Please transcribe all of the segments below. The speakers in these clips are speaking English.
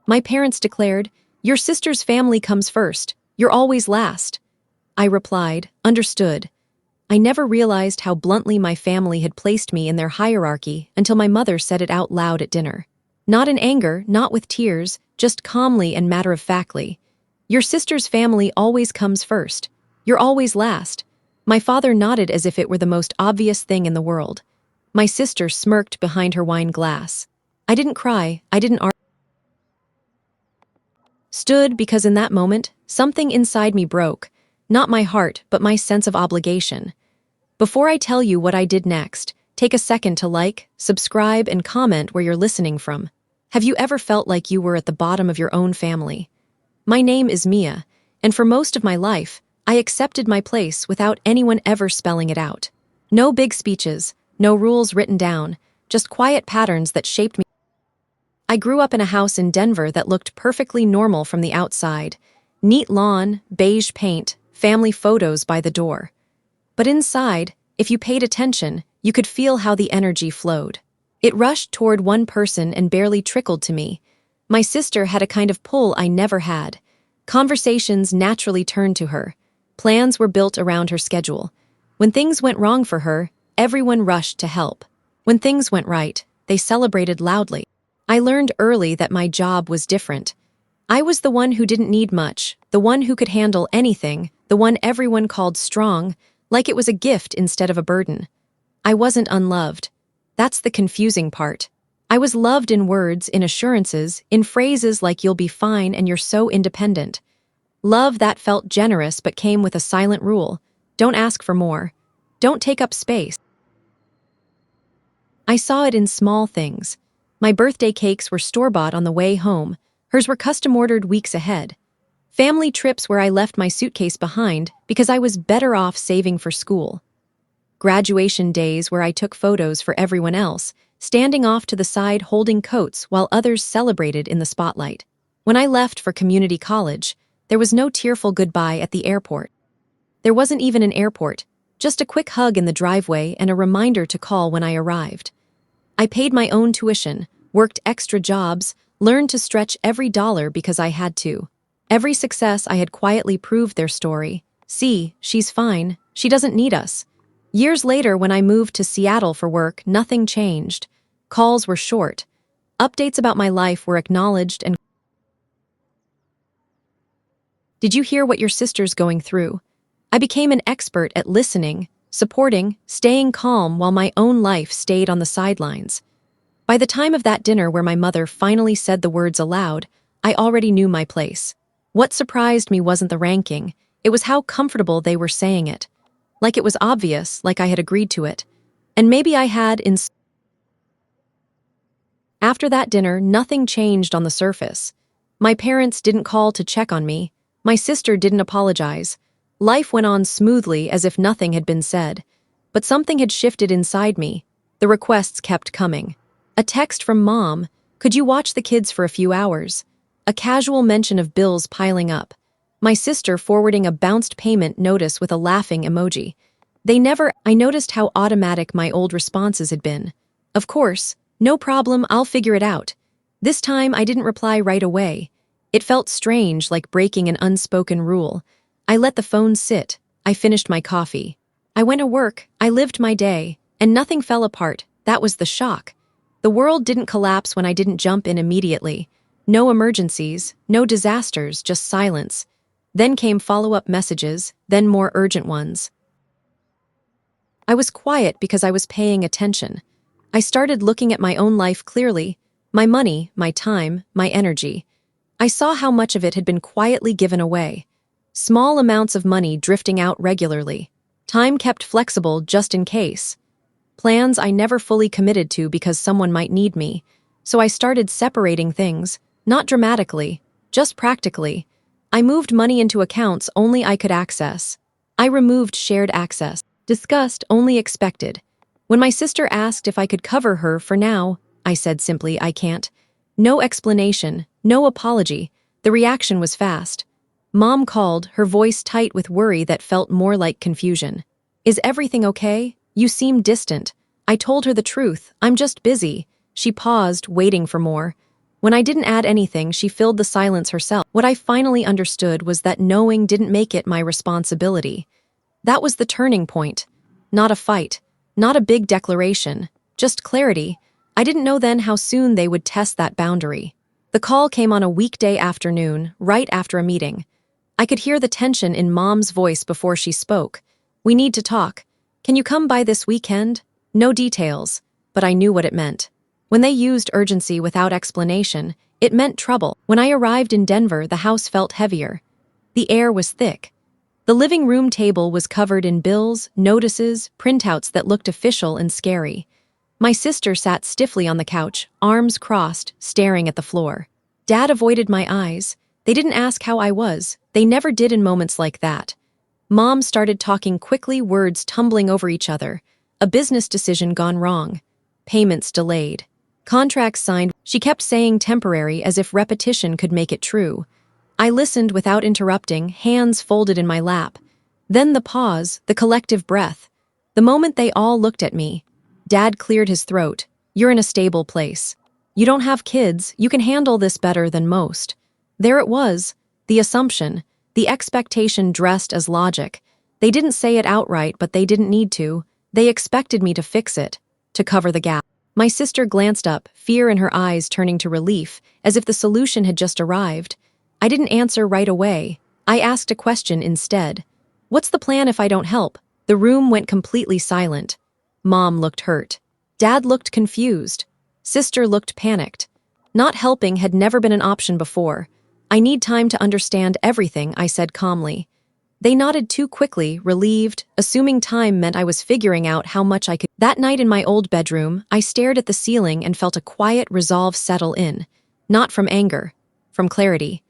My parents declared, "Your sister's family comes first. You're always last." I replied, "Understood." I never realized how bluntly my family had placed me in their hierarchy until my mother said it out loud at dinner. Not in anger, not with tears, just calmly and matter-of-factly. "Your sister's family always comes first. You're always last." My father nodded as if it were the most obvious thing in the world. My sister smirked behind her wine glass. I didn't cry, I didn't argue. Stood because in that moment, something inside me broke. Not my heart, but my sense of obligation. Before I tell you what I did next, take a second to like, subscribe, and comment where you're listening from. Have you ever felt like you were at the bottom of your own family? My name is Mia, and for most of my life, I accepted my place without anyone ever spelling it out. No big speeches, no rules written down, just quiet patterns that shaped me. I grew up in a house in Denver that looked perfectly normal from the outside. Neat lawn, beige paint, family photos by the door. But inside, if you paid attention, you could feel how the energy flowed. It rushed toward one person and barely trickled to me. My sister had a kind of pull I never had. Conversations naturally turned to her. Plans were built around her schedule. When things went wrong for her, everyone rushed to help. When things went right, they celebrated loudly. I learned early that my job was different. I was the one who didn't need much, the one who could handle anything, the one everyone called strong, like it was a gift instead of a burden. I wasn't unloved. That's the confusing part. I was loved in words, in assurances, in phrases like "you'll be fine" and "you're so independent." Love that felt generous but came with a silent rule: don't ask for more. Don't take up space. I saw it in small things. My birthday cakes were store-bought on the way home. Hers were custom-ordered weeks ahead. Family trips where I left my suitcase behind because I was better off saving for school. Graduation days where I took photos for everyone else, standing off to the side holding coats while others celebrated in the spotlight. When I left for community college, there was no tearful goodbye at the airport. There wasn't even an airport, just a quick hug in the driveway and a reminder to call when I arrived. I paid my own tuition, worked extra jobs, learned to stretch every dollar because I had to. Every success I had quietly proved their story. "See, she's fine. She doesn't need us." Years later, when I moved to Seattle for work, nothing changed. Calls were short. Updates about my life were acknowledged and... Did you hear what your sister's going through? I became an expert at listening, supporting, staying calm while my own life stayed on the sidelines. By the time of that dinner where my mother finally said the words aloud, I already knew my place. What surprised me wasn't the ranking, it was how comfortable they were saying it. Like it was obvious, like I had agreed to it. And maybe I had in... After that dinner, nothing changed on the surface. My parents didn't call to check on me. My sister didn't apologize. Life went on smoothly as if nothing had been said. But something had shifted inside me. The requests kept coming. A text from Mom, "Could you watch the kids for a few hours?" A casual mention of bills piling up. My sister forwarding a bounced payment notice with a laughing emoji. I noticed how automatic my old responses had been. "Of course, no problem, I'll figure it out." This time I didn't reply right away. It felt strange, like breaking an unspoken rule. I let the phone sit. I finished my coffee. I went to work, I lived my day, and nothing fell apart. That was the shock. The world didn't collapse when I didn't jump in immediately. No emergencies, no disasters, just silence. Then came follow-up messages, then more urgent ones. I was quiet because I was paying attention. I started looking at my own life clearly, my money, my time, my energy. I saw how much of it had been quietly given away. Small amounts of money drifting out regularly. Time kept flexible just in case. Plans I never fully committed to because someone might need me. So I started separating things, not dramatically, just practically. I moved money into accounts only I could access. I removed shared access. Discussed only expected. When my sister asked if I could cover her for now, I said simply, "I can't." No explanation, no apology. The reaction was fast. Mom called, her voice tight with worry that felt more like confusion. "Is everything okay? You seem distant." I told her the truth. "I'm just busy." She paused, waiting for more. When I didn't add anything, she filled the silence herself. What I finally understood was that knowing didn't make it my responsibility. That was the turning point. Not a fight, not a big declaration, just clarity. I didn't know then how soon they would test that boundary. The call came on a weekday afternoon, right after a meeting. I could hear the tension in Mom's voice before she spoke. "We need to talk. Can you come by this weekend?" No details, but I knew what it meant. When they used urgency without explanation, it meant trouble. When I arrived in Denver, the house felt heavier. The air was thick. The living room table was covered in bills, notices, printouts that looked official and scary. My sister sat stiffly on the couch, arms crossed, staring at the floor. Dad avoided my eyes. They didn't ask how I was. They never did in moments like that. Mom started talking quickly, words tumbling over each other. A business decision gone wrong. Payments delayed. Contracts signed. She kept saying temporary as if repetition could make it true. I listened without interrupting, hands folded in my lap. Then the pause, the collective breath. The moment they all looked at me. Dad cleared his throat. "You're in a stable place. You don't have kids, you can handle this better than most." There it was, the assumption, the expectation dressed as logic. They didn't say it outright, but they didn't need to. They expected me to fix it, to cover the gap. My sister glanced up, fear in her eyes turning to relief, as if the solution had just arrived. I didn't answer right away. I asked a question instead. "What's the plan if I don't help?" The room went completely silent. Mom looked hurt. Dad looked confused. Sister looked panicked. Not helping had never been an option before. "I need time to understand everything," I said calmly. They nodded too quickly, relieved, assuming time meant I was figuring out how much I could. That night in my old bedroom, I stared at the ceiling and felt a quiet resolve settle in. Not from anger, from clarity.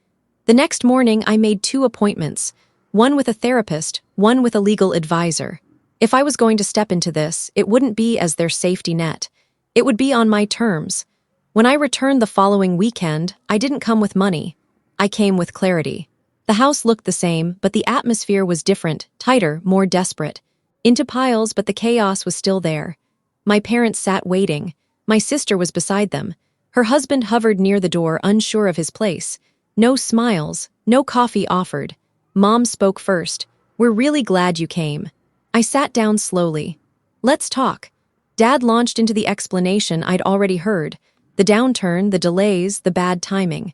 The next morning, I made 2 appointments, one with a therapist, one with a legal advisor. If I was going to step into this, it wouldn't be as their safety net. It would be on my terms. When I returned the following weekend, I didn't come with money. I came with clarity. The house looked the same, but the atmosphere was different, tighter, more desperate. Into piles, but the chaos was still there. My parents sat waiting. My sister was beside them. Her husband hovered near the door, unsure of his place. No smiles, no coffee offered. Mom spoke first. "We're really glad you came." I sat down slowly. "Let's talk." Dad launched into the explanation I'd already heard. The downturn, the delays, the bad timing.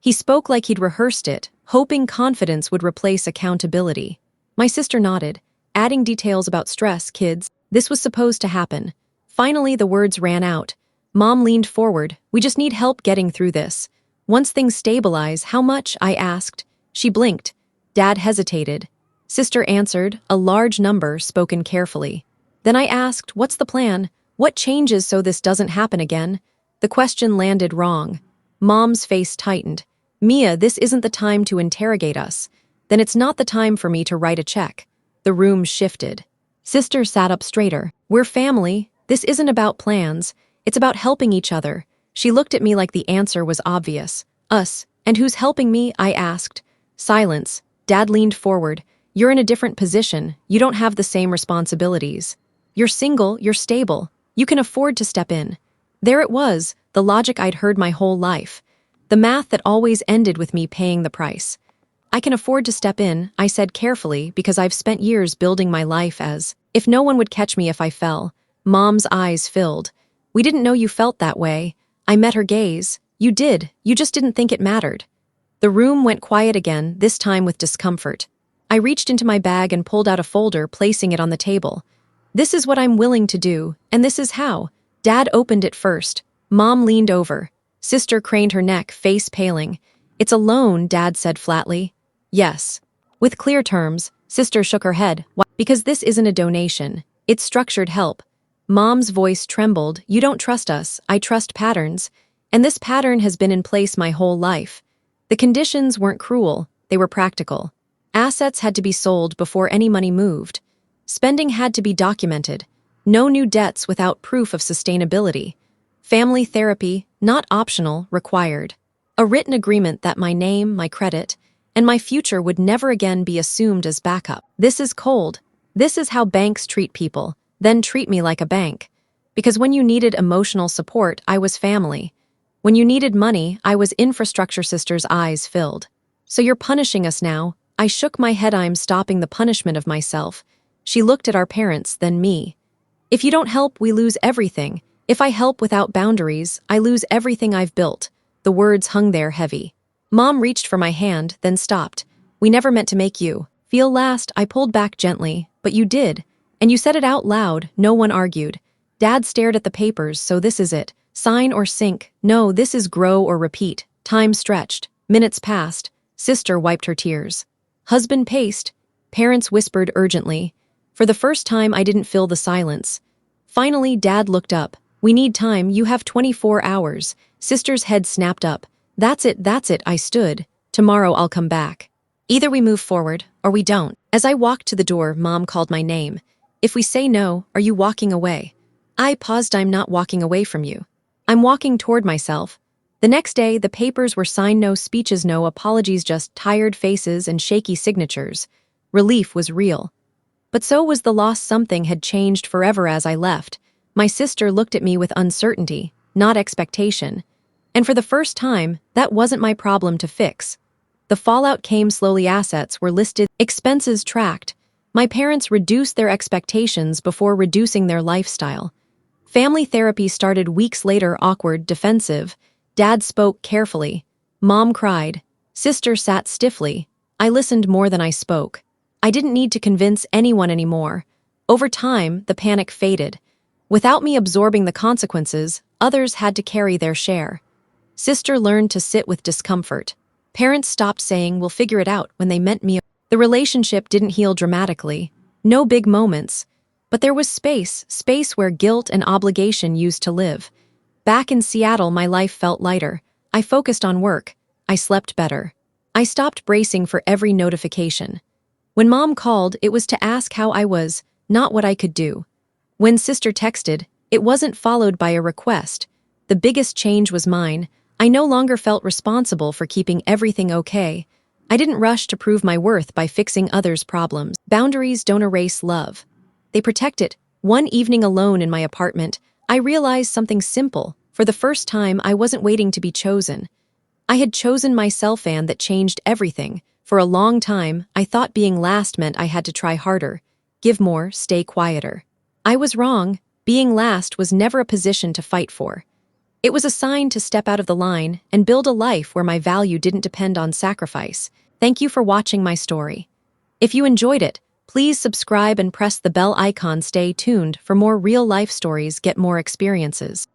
He spoke like he'd rehearsed it, hoping confidence would replace accountability. My sister nodded, adding details about stress, kids. This was supposed to happen. Finally, the words ran out. Mom leaned forward. "We just need help getting through this. Once things stabilize, how much?" I asked. She blinked. Dad hesitated. Sister answered, a large number spoken carefully. Then I asked, "What's the plan? What changes so this doesn't happen again?" The question landed wrong. Mom's face tightened. "Mia, this isn't the time to interrogate us. Then it's not the time for me to write a check." The room shifted. Sister sat up straighter. "We're family. This isn't about plans. It's about helping each other." She looked at me like the answer was obvious. "Us. And who's helping me?" I asked. Silence. Dad leaned forward. "You're in a different position. You don't have the same responsibilities. You're single, you're stable. You can afford to step in." There it was, the logic I'd heard my whole life. The math that always ended with me paying the price. "I can afford to step in," I said carefully, because I've spent years building my life as if no one would catch me if I fell. Mom's eyes filled. "We didn't know you felt that way." I met her gaze. "You did, you just didn't think it mattered." The room went quiet again, this time with discomfort. I reached into my bag and pulled out a folder, placing it on the table. "This is what I'm willing to do, and this is how." Dad opened it first. Mom leaned over. Sister craned her neck, face paling. "It's a loan," Dad said flatly. "Yes." With clear terms, Sister shook her head. "Why?" "Because this isn't a donation. It's structured help." Mom's voice trembled. "You don't trust us. I trust patterns. And this pattern has been in place my whole life." The conditions weren't cruel. They were practical. Assets had to be sold before any money moved. Spending had to be documented. No new debts without proof of sustainability. Family therapy, not optional, required. A written agreement that my name, my credit, and my future would never again be assumed as backup. This is cold. This is how banks treat people, then treat me like a bank. Because when you needed emotional support, I was family. When you needed money, I was infrastructure sister's eyes filled. So you're punishing us now? I shook my head. I'm stopping the punishment of myself. She looked at our parents, then me. If you don't help, we lose everything. If I help without boundaries, I lose everything I've built. The words hung there heavy. Mom reached for my hand, then stopped. We never meant to make you feel last. I pulled back gently, but you did. And you said it out loud. No one argued. Dad stared at the papers. So this is it. Sign or sink. No, this is grow or repeat. Time stretched. Minutes passed. Sister wiped her tears. Husband paced. Parents whispered urgently. For the first time, I didn't fill the silence. Finally, Dad looked up. We need time. You have 24 hours. Sister's head snapped up. That's it, I stood. Tomorrow I'll come back. Either we move forward, or we don't. As I walked to the door, Mom called my name. If we say no, are you walking away? I paused. I'm not walking away from you. I'm walking toward myself. The next day, the papers were signed. No speeches, no apologies, just tired faces and shaky signatures. Relief was real. But so was the loss. Something had changed forever as I left. My sister looked at me with uncertainty, not expectation. And for the first time, that wasn't my problem to fix. The fallout came slowly. Assets were listed, expenses tracked. My parents reduced their expectations before reducing their lifestyle. Family therapy started weeks later, awkward, defensive. Dad spoke carefully. Mom cried. Sister sat stiffly. I listened more than I spoke. I didn't need to convince anyone anymore. Over time, the panic faded. Without me absorbing the consequences, others had to carry their share. Sister learned to sit with discomfort. Parents stopped saying, we'll figure it out, when they meant me. The relationship didn't heal dramatically. No big moments. But there was space where guilt and obligation used to live. Back in Seattle, my life felt lighter. I focused on work. I slept better. I stopped bracing for every notification. When Mom called, it was to ask how I was, not what I could do. When Sister texted, it wasn't followed by a request. The biggest change was mine. I no longer felt responsible for keeping everything okay. I didn't rush to prove my worth by fixing others' problems. Boundaries don't erase love. They protect it. One evening alone in my apartment, I realized something simple. For the first time, I wasn't waiting to be chosen. I had chosen myself, and that changed everything. For a long time, I thought being last meant I had to try harder, give more, stay quieter. I was wrong. Being last was never a position to fight for. It was a sign to step out of the line and build a life where my value didn't depend on sacrifice. Thank you for watching my story. If you enjoyed it, please subscribe and press the bell icon. Stay tuned for more real-life stories. Get more experiences.